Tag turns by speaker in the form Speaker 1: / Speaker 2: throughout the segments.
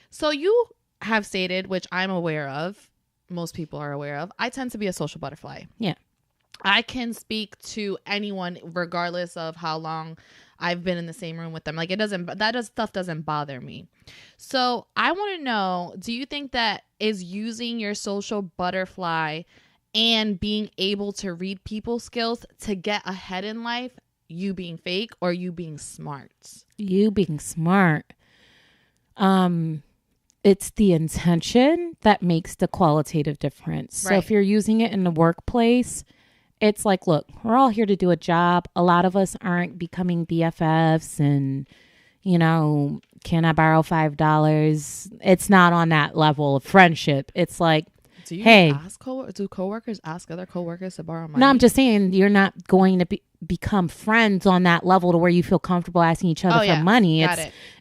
Speaker 1: So you have stated, which I'm aware of, most people are aware of, I tend to be a social butterfly.
Speaker 2: Yeah.
Speaker 1: I can speak to anyone regardless of how long I've been in the same room with them. Like stuff doesn't bother me. So I want to know, do you think that is using your social butterfly and being able to read people's skills to get ahead in life, you being fake or you being smart?
Speaker 2: You being smart. It's the intention that makes the qualitative difference.
Speaker 1: Right.
Speaker 2: So if you're using it in the workplace, it's like, look, we're all here to do a job. A lot of us aren't becoming BFFs and, can I borrow $5? It's not on that level of friendship. It's like, hey,
Speaker 1: do coworkers ask other coworkers to borrow money?
Speaker 2: No, I'm just saying you're not going to become friends on that level to where you feel comfortable asking each other for money.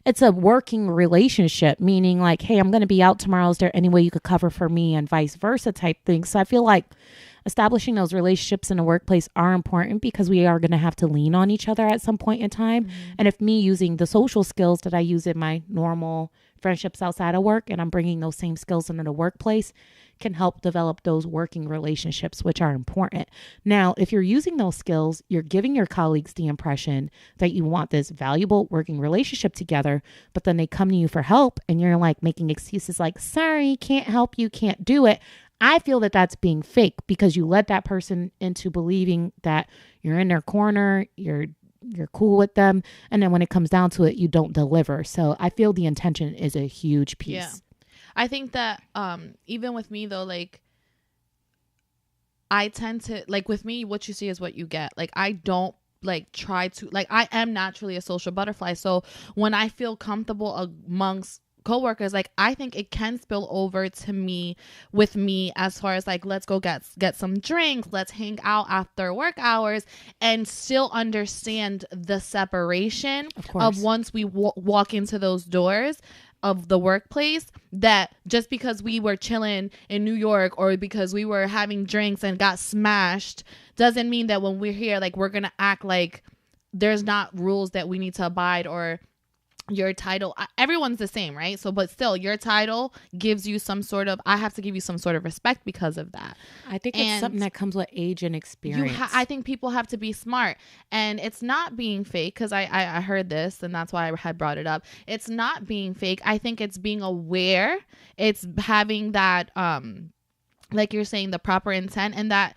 Speaker 2: It's a working relationship, meaning like, hey, I'm going to be out tomorrow. Is there any way you could cover for me, and vice versa type thing. So I feel like establishing those relationships in the workplace are important because we are going to have to lean on each other at some point in time. Mm-hmm. And if me using the social skills that I use in my normal friendships outside of work, and I'm bringing those same skills into the workplace, can help develop those working relationships, which are important. Now, if you're using those skills, you're giving your colleagues the impression that you want this valuable working relationship together, but then they come to you for help and you're like making excuses like, sorry, can't help you, can't do it. I feel that that's being fake because you led that person into believing that you're in their corner, you're cool with them. And then when it comes down to it, you don't deliver. So I feel the intention is a huge piece.
Speaker 1: Yeah. I think that even with me though, like I tend to, like with me, what you see is what you get. Like I don't like try to, like I am naturally a social butterfly. So when I feel comfortable amongst coworkers, like I think it can spill over to me with me as far as like, let's go get some drinks, let's hang out after work hours, and still understand the separation of once we walk into those doors of the workplace, that just because we were chilling in New York or because we were having drinks and got smashed doesn't mean that when we're here, like we're gonna act like there's not rules that we need to abide, or your title, everyone's the same, right? So but still your title gives you some sort of, I have to give you some sort of respect because of that.
Speaker 2: I think it's something that comes with age and experience.
Speaker 1: I think people have to be smart, and it's not being fake, because I heard this and that's why I had brought it up. It's not being fake. I think it's being aware. It's having that like you're saying, the proper intent, and that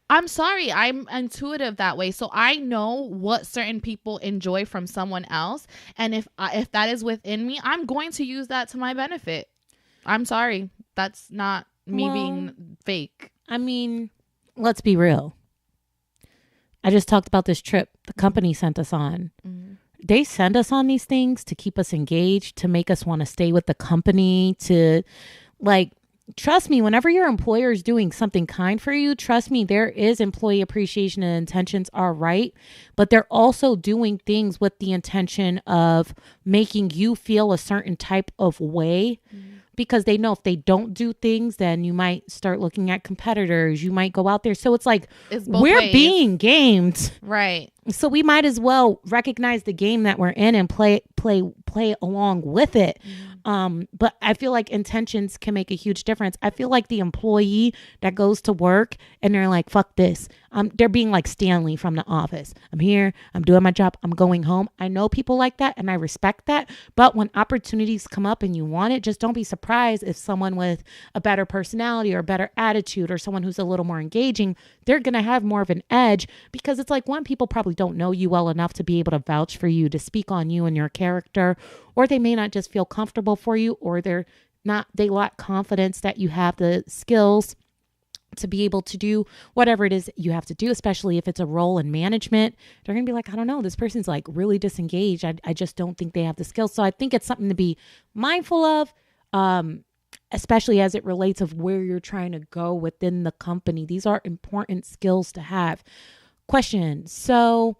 Speaker 1: I'm sorry, I'm intuitive that way. So I know what certain people enjoy from someone else. And if that is within me, I'm going to use that to my benefit. I'm sorry. That's not me being fake.
Speaker 2: I mean, let's be real. I just talked about this trip the company sent us on. Mm-hmm. They send us on these things to keep us engaged, to make us want to stay with the company, to like, trust me, whenever your employer is doing something kind for you, trust me, there is employee appreciation and intentions are right, but they're also doing things with the intention of making you feel a certain type of way. Mm-hmm. Because they know if they don't do things, then you might start looking at competitors. You might go out there. So it's like, we're being gamed.
Speaker 1: Right.
Speaker 2: So we might as well recognize the game that we're in and play along with it. Mm-hmm. But I feel like intentions can make a huge difference. I feel like the employee that goes to work and they're like, fuck this. They're being like Stanley from The Office. I'm here. I'm doing my job. I'm going home. I know people like that and I respect that. But when opportunities come up and you want it, just don't be surprised if someone with a better personality or a better attitude or someone who's a little more engaging, they're going to have more of an edge, because it's like, one, people probably don't know you well enough to be able to vouch for you, to speak on you and your character, or they may not just feel comfortable for you, or they lack confidence that you have the skills to be able to do whatever it is that you have to do, especially if it's a role in management. They're going to be like, I don't know, this person's like really disengaged. I just don't think they have the skills. So I think it's something to be mindful of, especially as it relates of where you're trying to go within the company. These are important skills to have. Question. So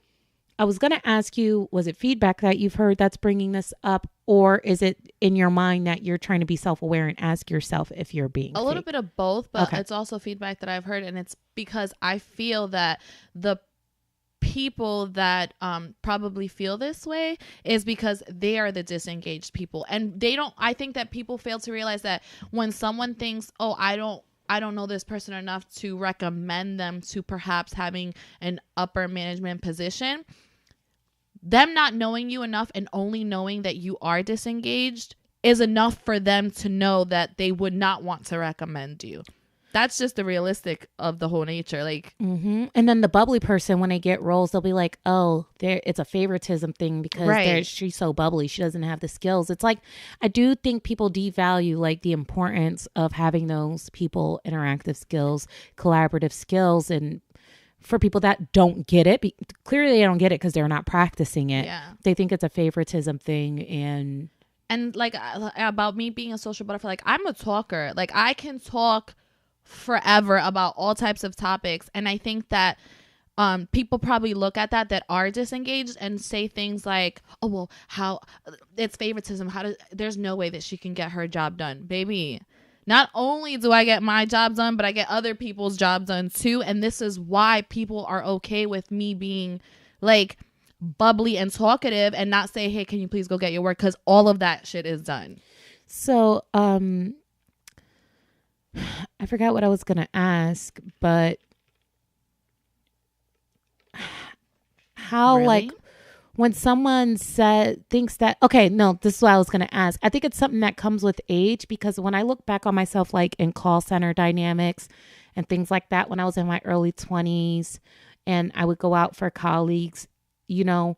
Speaker 2: I was going to ask you, was it feedback that you've heard that's bringing this up, or is it in your mind that you're trying to be self-aware and ask yourself if you're being
Speaker 1: a little bit of both, but It's also feedback that I've heard, and it's because I feel that the people that probably feel this way is because they are the disengaged people, and I think that people fail to realize that when someone thinks, oh, I don't know this person enough to recommend them to perhaps having an upper management position, them not knowing you enough and only knowing that you are disengaged is enough for them to know that they would not want to recommend you. That's just the realistic of the whole nature. Like,
Speaker 2: and then the bubbly person, when they get roles, they'll be like, oh, it's a favoritism thing because she's so bubbly. She doesn't have the skills. It's like, I do think people devalue like the importance of having those people interactive skills, collaborative skills. And for people that don't get it, clearly they don't get it because they're not practicing it.
Speaker 1: Yeah.
Speaker 2: They think it's a favoritism thing.
Speaker 1: And like about me being a social butterfly, like I'm a talker. Like I can talk forever about all types of topics, and I think that people probably look at that are disengaged and say things like, oh well, how it's favoritism, there's no way that she can get her job done. Baby, not only do I get my job done, but I get other people's job done too. And this is why people are okay with me being like bubbly and talkative and not say, hey, can you please go get your work, because all of that shit is done.
Speaker 2: So I forgot what I was going to ask, but how,
Speaker 1: really?
Speaker 2: like, when someone thinks that, okay, no, this is what I was going to ask. I think it's something that comes with age, because when I look back on myself, like in call center dynamics and things like that, when I was in my early 20s and I would go out for colleagues, you know,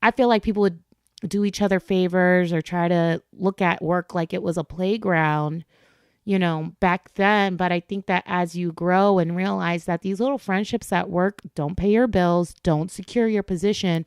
Speaker 2: I feel like people would do each other favors or try to look at work like it was a playground, you know, back then. But I think that as you grow and realize that these little friendships at work don't pay your bills, don't secure your position.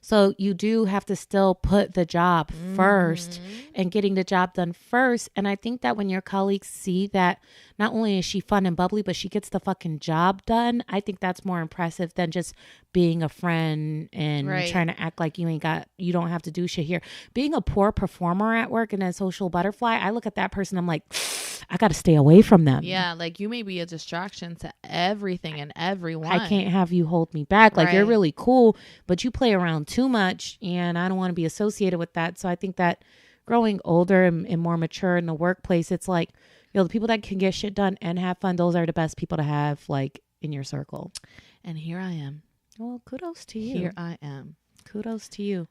Speaker 2: So you do have to still put the job first and getting the job done first. And I think that when your colleagues see that not only is she fun and bubbly, but she gets the fucking job done, I think that's more impressive than just being a friend and trying to act like you don't have to do shit here. Being a poor performer at work and a social butterfly, I look at that person, I'm like, I got to stay away from them.
Speaker 1: Yeah, like you may be a distraction to everything and everyone.
Speaker 2: I can't have you hold me back. Like you're really cool, but you play around too much and I don't want to be associated with that. So I think that growing older and more mature in the workplace, it's like, you know, the people that can get shit done and have fun, those are the best people to have like in your circle.
Speaker 1: And here I am.
Speaker 2: Well, kudos to you.
Speaker 1: Here I am.
Speaker 2: Kudos to you.